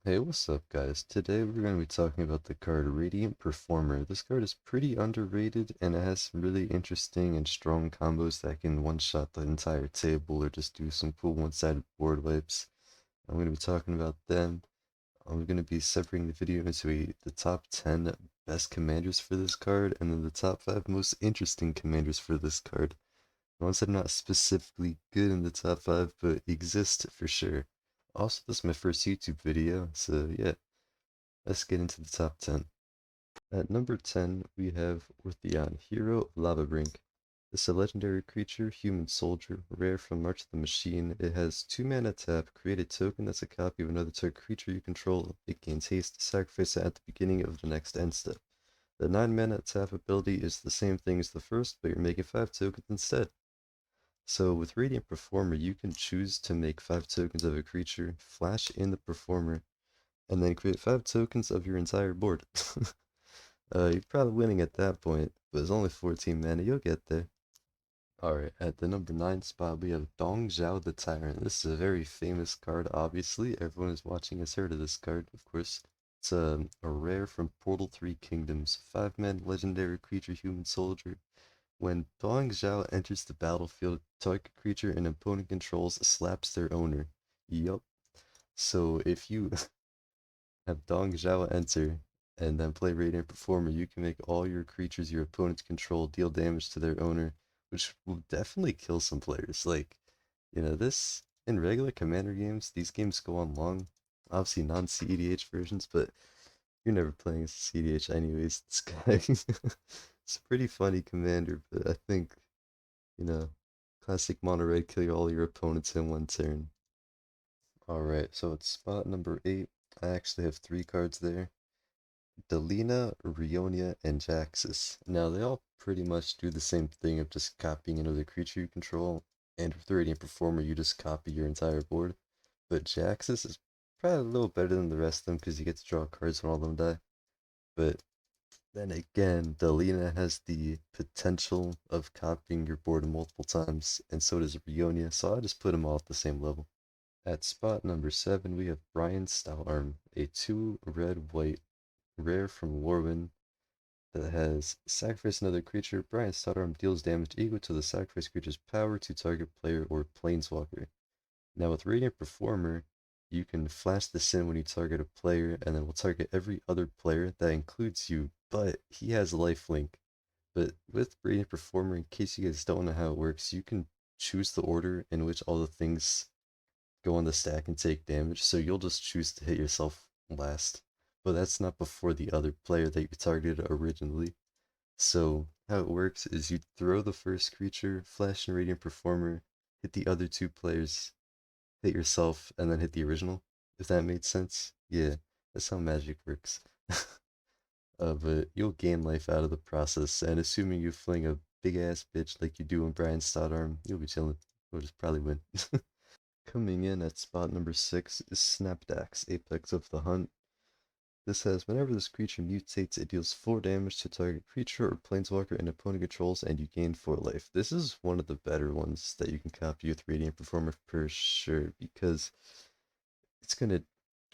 Hey, what's up, guys? Today we're going to be talking about the card Radiant Performer. This card is pretty underrated and it has some really interesting and strong combos that can one-shot the entire table or just do some cool one-sided board wipes. I'm going to be talking about them. I'm going to be separating the video into the top 10 best commanders for this card and then the top 5 most interesting commanders for this card. The ones that are not specifically good in the top 5 but exist for sure. Also, this is my first YouTube video, so yeah. Let's get into the top 10. At number 10, we have Ortheon, Hero of Lava Brink. This is a legendary creature, human soldier, rare from March of the Machine. It has 2 mana tap, create a token that's a copy of another target creature you control. It gains haste, sacrifice it at the beginning of the next end step. The 9 mana tap ability is the same thing as the first, but you're making 5 tokens instead. So with Radiant Performer, you can choose to make 5 tokens of a creature, flash in the Performer, and then create 5 tokens of your entire board. You're probably winning at that point, but it's only 14 mana, you'll get there. Alright, at the number 9 spot, we have Dong Zhao the Tyrant. This is a very famous card, obviously. Everyone who's watching has heard of this card, of course. It's a rare from Portal 3 Kingdoms. 5-man legendary creature, human soldier. When Dong Zhao enters the battlefield, target creature an opponent controls slaps their owner. Yup. So if you have Dong Zhao enter, and then play Radiant Performer, you can make all your creatures your opponents control deal damage to their owner, which will definitely kill some players. Like, this in regular Commander games, these games go on long. Obviously, non-CEDH versions, but you're never playing as CEDH anyways. This guy, it's a pretty funny Commander, but I think, you know, classic mono red kill all your opponents in one turn. Alright, so it's spot number 8. I actually have 3 cards there. Delina, Rionia, and Jaxus. Now, they all pretty much do the same thing of just copying another creature you control, and with the Radiant Performer, you just copy your entire board. But Jaxus is probably a little better than the rest of them because you get to draw cards when all of them die. But then again, Delina has the potential of copying your board multiple times, and so does Rionia, so I just put them all at the same level. At spot number 7, we have Brian Stoutarm, a 2 red white rare from Warwin that has sacrifice another creature. Brian Stoutarm deals damage equal to the sacrifice creature's power to target player or planeswalker. Now with Radiant Performer, you can flash this in when you target a player, and then will target every other player that includes you, but he has lifelink. But with Radiant Performer, in case you guys don't know how it works, you can choose the order in which all the things go on the stack and take damage, so you'll just choose to hit yourself last. But that's not before the other player that you targeted originally. So how it works is you throw the first creature, flash and Radiant Performer, hit the other 2 players, hit yourself, and then hit the original. If that made sense? Yeah, that's how magic works. But you'll gain life out of the process, and assuming you fling a big ass bitch like you do in Brian Stoutarm, you'll be chilling. You'll just probably win. Coming in at spot number 6 is Snapdax, Apex of the Hunt. This says, whenever this creature mutates, it deals 4 damage to target creature or planeswalker an opponent controls, and you gain 4 life. This is one of the better ones that you can copy with Radiant Performer for sure, because it's going to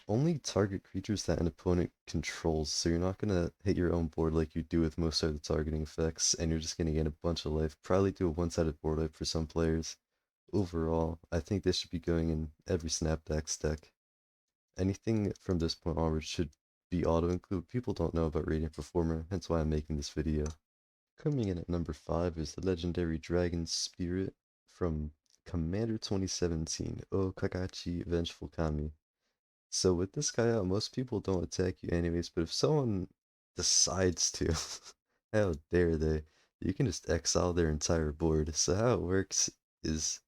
only target creatures that an opponent controls, so you're not going to hit your own board like you do with most other targeting effects, and you're just going to gain a bunch of life. Probably do a one-sided board wipe for some players. Overall, I think this should be going in every Snapdax deck. Anything from this point onward should be auto-include. People don't know about Radiant Performer, hence why I'm making this video. Coming in at number 5 is the legendary Dragon Spirit from Commander 2017, O Kakashi Vengeful Kami. So with this guy out, most people don't attack you anyways, but if someone decides to, how dare they, you can just exile their entire board. So how it works is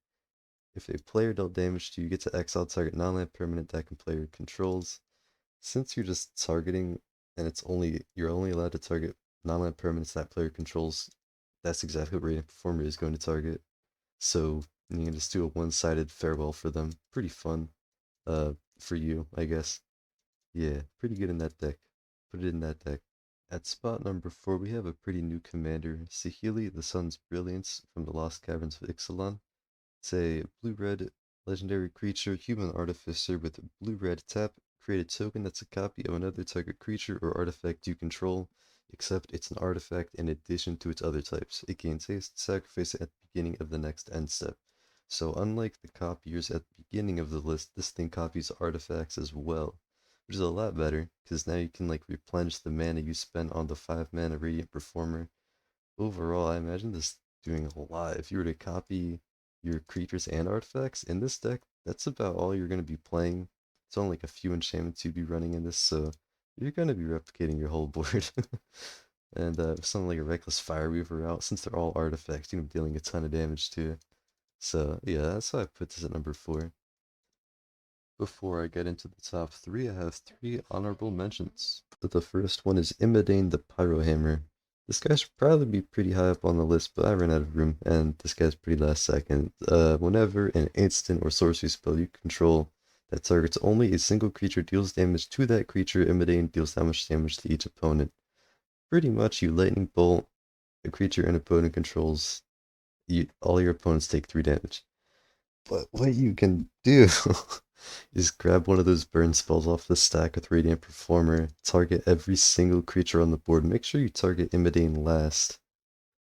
if a player dealt damage to you, get to exile target non-land permanent that can player controls. Since you're just targeting and you're only allowed to target non-land permanents that player controls, that's exactly what Radiant Performer is going to target. So you can just do a one-sided farewell for them. Pretty fun. For you, I guess. Yeah, pretty good in that deck. Put it in that deck. At spot number 4, we have a pretty new commander, Saheeli, the Sun's Brilliance from the Lost Caverns of Ixalan. It's a blue-red legendary creature, human artificer with blue-red tap, Create a token that's a copy of another target creature or artifact you control, except it's an artifact in addition to its other types. It gains haste, sacrifice it at the beginning of the next end step. So unlike the copiers at the beginning of the list, this thing copies artifacts as well, which is a lot better, because now you can like replenish the mana you spent on the 5 mana Radiant Performer. Overall, I imagine this doing a lot. If you were to copy your creatures and artifacts in this deck, that's about all you're going to be playing. It's only like a few enchantments you'd be running in this, so you're going to be replicating your whole board. And something like a Reckless Fireweaver out, since they're all artifacts, you're dealing a ton of damage too. So yeah, that's why I put this at number 4. Before I get into the top 3, I have 3 honorable mentions. The first one is Imidane the Pyrohammer. This guy should probably be pretty high up on the list, but I ran out of room, and this guy's pretty last second. Whenever an instant or sorcery spell you control that targets only a single creature deals damage to that creature, Imidane deals that much damage to each opponent. Pretty much, you lightning bolt a creature an opponent controls, all your opponents take 3 damage. But what you can do is grab one of those burn spells off the stack with Radiant Performer, target every single creature on the board. Make sure you target Imidane last.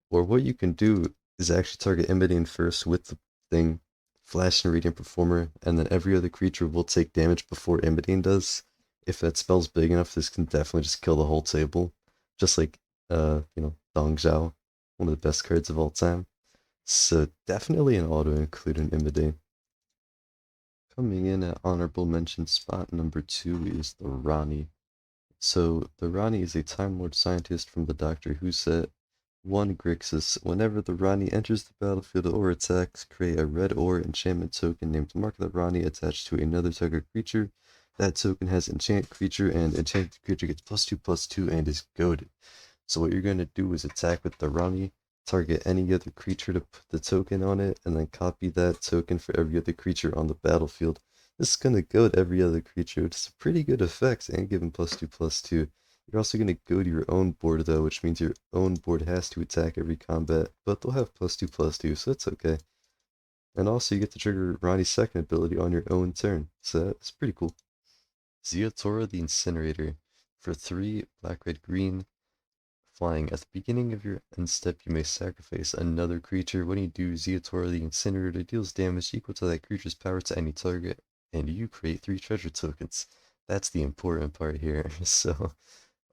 Or what you can do is actually target Imidane first with the thing, flash and Radiant Performer, and then every other creature will take damage before Imidane does. If that spell's big enough, this can definitely just kill the whole table. Just like, Dong Zhao, one of the best cards of all time. So definitely an auto include in Imidane. Coming in at honorable mention spot number 2 is the Rani. So the Rani is a Time Lord scientist from the Doctor Who set. 1 Grixis. Whenever the Rani enters the battlefield or attacks, create a red or enchantment token named Mark the Rani attached to another target creature. That token has enchant creature, and enchanted creature gets +2/+2 and is goaded. So what you're going to do is attack with the Rani, target any other creature to put the token on it, and then copy that token for every other creature on the battlefield. This is going to goad every other creature, which is a pretty good effect, and give them +2/+2. You're also going to go to your own board though, which means your own board has to attack every combat, but they'll have +2/+2, so that's okay. And also you get to trigger Ronnie's second ability on your own turn, so that's pretty cool. Zeotora the Incinerator. For 3 black, red, green, flying. At the beginning of your end step, you may sacrifice another creature. When you do, Zeotora the Incinerator deals damage equal to that creature's power to any target, and you create 3 treasure tokens. That's the important part here. So,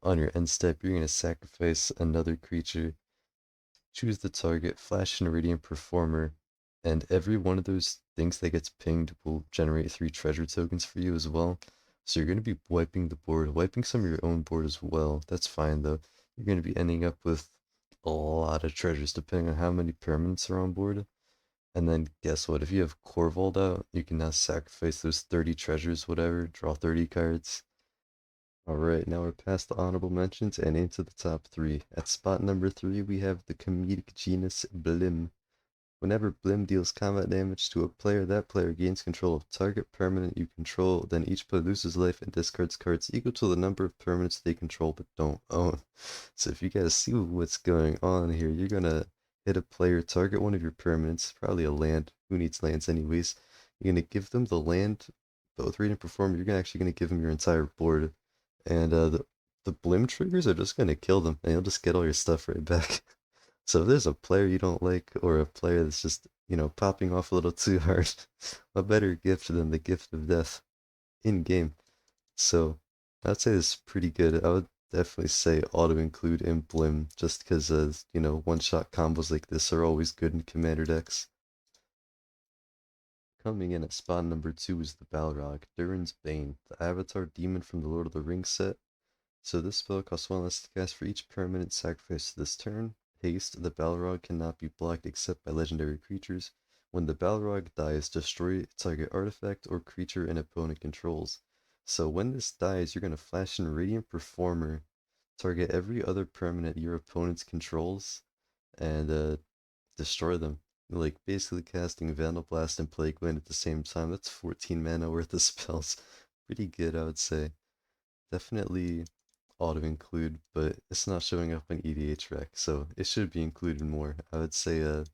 on your end step, you're going to sacrifice another creature, choose the target, flash an Radiant Performer, and every one of those things that gets pinged will generate 3 treasure tokens for you as well. So you're going to be wiping the board, wiping some of your own board as well. That's fine though. You're going to be ending up with a lot of treasures depending on how many permanents are on board. And then guess what? If you have Corvold out, you can now sacrifice those 30 treasures, whatever, draw 30 cards. Alright, now we're past the honorable mentions and into the top 3. At spot number 3, we have the comedic genius Blim. Whenever Blim deals combat damage to a player, that player gains control of target permanent you control, then each player loses life and discards cards equal to the number of permanents they control but don't own. So if you guys see what's going on here, you're gonna hit a player, target one of your permanents, probably a land, who needs lands anyways. You're gonna give them the land, both read and perform, you're actually gonna give them your entire board. And the Blim triggers are just gonna kill them, and you'll just get all your stuff right back. So if there's a player you don't like, or a player that's just, popping off a little too hard, a better gift than the gift of death in game. So I'd say this is pretty good. I would definitely say auto include in Blim, just because, one-shot combos like this are always good in commander decks. Coming in at spot number 2 is the Balrog, Durin's Bane, the Avatar demon from the Lord of the Rings set. So this spell costs 1 less to cast for each permanent sacrificed this turn. Haste, the Balrog cannot be blocked except by legendary creatures. When the Balrog dies, destroy target artifact or creature an opponent controls. So when this dies, you're going to flash in Radiant Performer, target every other permanent your opponent controls, and destroy them. Like basically casting Vandal Blast and Plague Wind at the same time. That's 14 mana worth of spells. Pretty good, I would say. Definitely auto include, but it's not showing up in EDH rec, so it should be included more. I would say a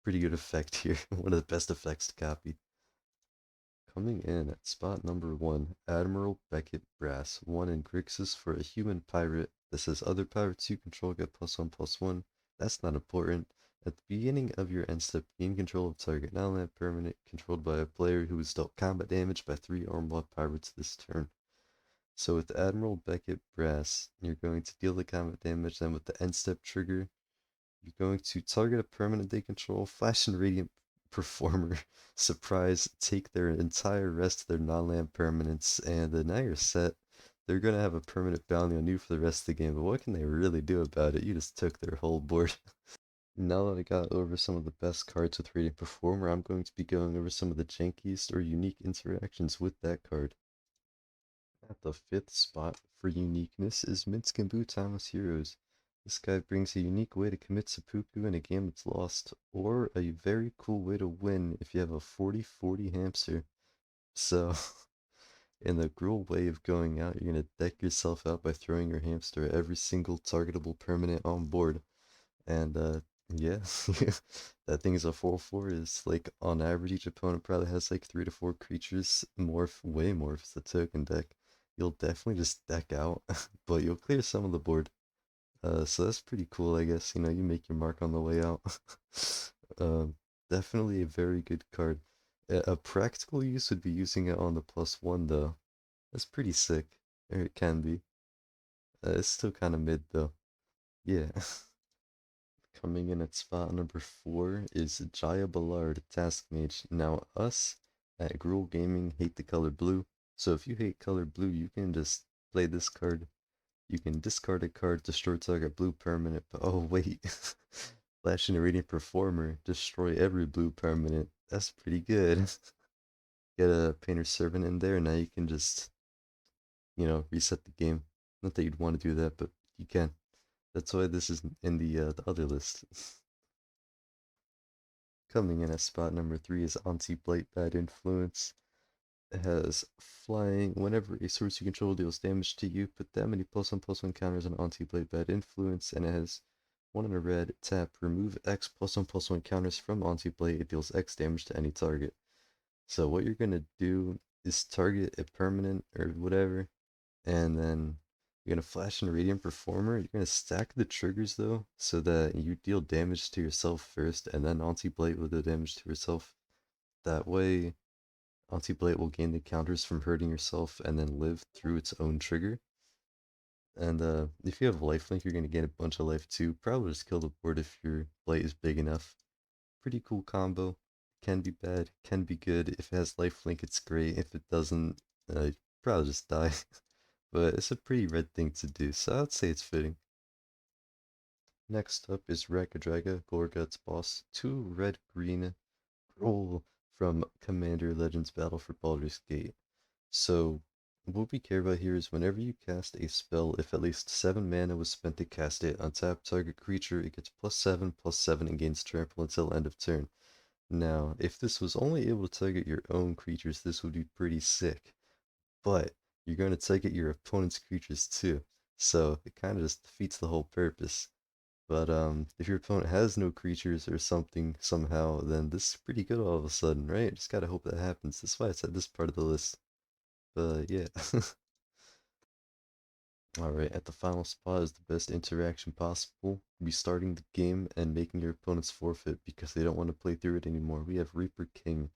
pretty good effect here. One of the best effects to copy. coming in at spot number 1, Admiral Beckett Brass. 1 in Grixis for a human pirate that says other pirates you control get +1/+1. That's not important. At the beginning of your end step, gain control of target non-land permanent controlled by a player who has dealt combat damage by 3 Armlock pirates this turn. So with Admiral Beckett Brass, you're going to deal the combat damage, then with the end step trigger, you're going to target a permanent they control, flash and radiant performer, surprise, take their entire rest of their non-land permanents, and now you're set. They're gonna have a permanent bounty on you for the rest of the game, but what can they really do about it? You just took their whole board. Now that I got over some of the best cards with Radiant Performer, I'm going to be going over some of the jankiest or unique interactions with that card. At the 5th spot for uniqueness is Minskimbu Timeless Heroes. This guy brings a unique way to commit seppuku in a game that's lost, or a very cool way to win if you have a 40/40 hamster. So, in the cruel way of going out, you're going to deck yourself out by throwing your hamster at every single targetable permanent on board. And yeah, that thing is a 4/4. Is like on average each opponent probably has like 3 to 4 creatures morph, way morphs the token deck. You'll definitely just deck out, but you'll clear some of the board. So that's pretty cool, I guess. You know, you make your mark on the way out. um, Definitely a very good card. A practical use would be using it on the +1 though. That's pretty sick. Or it can be. It's still kind of mid though. Yeah. Coming in at spot number 4 is Jaya Ballard, Task Mage. Now, us at Gruel Gaming hate the color blue, so if you hate color blue, you can just play this card. You can discard a card, destroy target blue permanent, but oh wait, Flash and Radiant Performer, destroy every blue permanent. That's pretty good. Get a Painter Servant in there, and now you can just, reset the game. Not that you'd want to do that, but you can. That's why this is in the other list. Coming in at spot number 3 is Anti-Blight Bad Influence. It has flying. Whenever a source you control deals damage to you, put that many +1/+1 counters on Anti-Blight Bad Influence, and it has 1 in a red, tap, remove X +1/+1 counters from Anti-Blight, it deals X damage to any target. So what you're gonna do is target a permanent or whatever, and then you're gonna flash in Radiant Performer. You're gonna stack the triggers though, so that you deal damage to yourself first, and then Anti-Blight will do damage to yourself. That way, Anti-Blight will gain the counters from hurting yourself and then live through its own trigger. And if you have lifelink, you're gonna gain a bunch of life too. Probably just kill the board if your blight is big enough. Pretty cool combo. Can be bad, can be good. If it has lifelink, it's great. If it doesn't, probably just die. But it's a pretty red thing to do, so I'd say it's fitting. Next up is Rakadraga, Gorgut's boss. 2 red-green roll from Commander Legends Battle for Baldur's Gate. So, what we care about here is whenever you cast a spell, if at least 7 mana was spent to cast it, untap target creature, it gets +7/+7 and gains trample until end of turn. Now, if this was only able to target your own creatures, this would be pretty sick. But you're going to target your opponent's creatures too, so it kind of just defeats the whole purpose. But if your opponent has no creatures or something somehow, then this is pretty good all of a sudden, right? Just gotta hope that happens. That's why it's at this part of the list. But yeah. Alright, at the final spot is the best interaction possible. Restarting the game and making your opponents forfeit because they don't want to play through it anymore. We have Reaper King.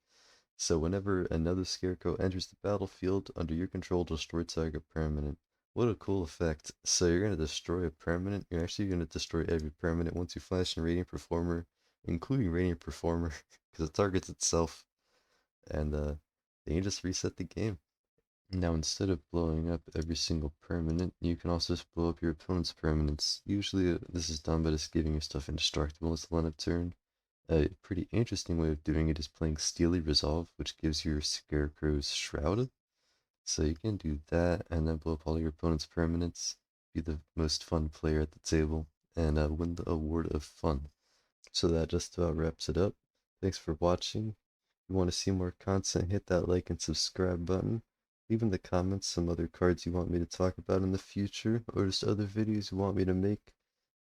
So whenever another scarecrow enters the battlefield, under your control, destroy target permanent. What a cool effect. So you're going to destroy a permanent. You're actually going to destroy every permanent once you flash in Radiant Performer, including Radiant Performer, because it targets itself. And then you just reset the game. Now instead of blowing up every single permanent, you can also just blow up your opponent's permanents. Usually this is done by just giving your stuff indestructible as the end of turn. A pretty interesting way of doing it is playing Steely Resolve, which gives your scarecrows shrouded. So you can do that and then blow up all your opponent's permanents, be the most fun player at the table, and win the award of fun. So that just about wraps it up. Thanks for watching. If you want to see more content, hit that like and subscribe button. Leave in the comments some other cards you want me to talk about in the future, or just other videos you want me to make.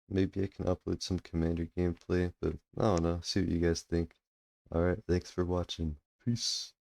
Maybe I can upload some Commander gameplay, but I don't know. See what you guys think. Alright, thanks for watching. Peace.